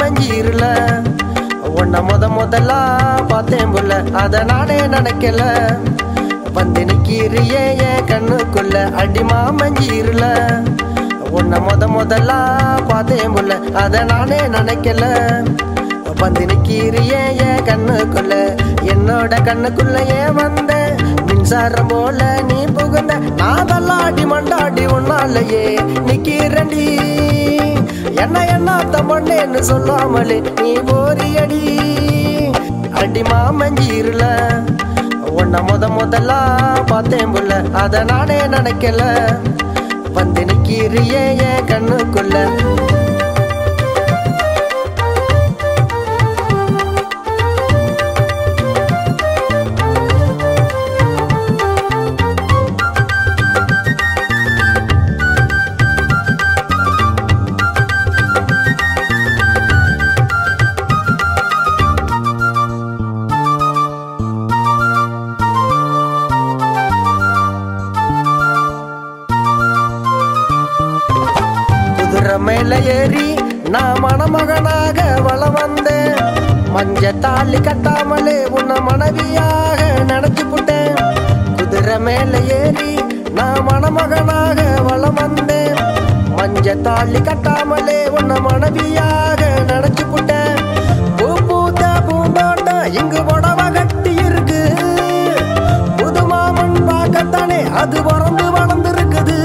மாமஞ்சீருல உன்னை முதலா பார்த்தேன் புள்ள அத நானே நினைக்கல வந்து நிக்கிறியே என் கண்ணுக்குள்ள அடி மாமஞ்சீருல உன்னை முதலா பார்த்தேன் புள்ள அத நானே நினைக்கல வந்து நிக்கிறியே என் கண்ணுக்குள்ள என்னோட கண்ணுக்குள்ள ஏன் வந்த மின்சாரம் போல நீ புகுந்த நான் தள்ளாடி மண்டாடி உன்னாலையே நிக்கிறண்டி என்ன பண்ணேன்னு சொல்லாமலே நீ போரியடி அடி மாமஞ்சீருல உன்னை முதலா பார்த்தேன் புள்ள அத நானே நினைக்கல வந்து நிக்கிறியே என் கண்ணுக்குள்ள மேல ஏறி நான் மணமகனாக வள வந்தேன் மஞ்ச தாலி கட்டாமலே உன்னை மனைவியாக நினைச்சு புட்டேன் குதிரை மேல ஏறி நான் மணமகனாக வள வந்தேன் மஞ்ச தாலி கட்டாமலே உன்னை மனைவியாக நினைச்சு புட்டேன் பூ பூத்த பூந்தோட்டம் இங்கு புடவை கட்டி இருக்கு புது மாமன் பார்க்கத்தானே அது வளர்ந்து இருக்குது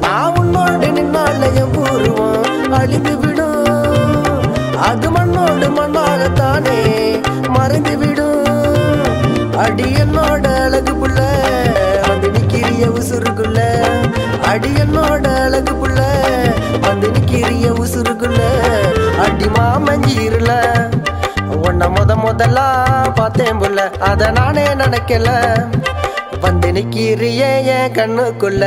நான் உன்னோடு நின்னால என் பூர்வம் அழிந்து விடும் அது மண்ணோடு மண்ணாகத்தானே மறைந்து விடும் அடி என்னோட அழகு புள்ள வந்து நிக்கிறிய உசுருக்குள்ள அடி என்னோட அழகு புள்ள வந்து நிக்கிறிய உசுருக்குள்ள அடி மாமஞ்சீருல உன்னை முதலா பார்த்தேன் புள்ள அத நானே நினைக்கல வந்து நிக்கிறியே என் கண்ணுக்குள்ள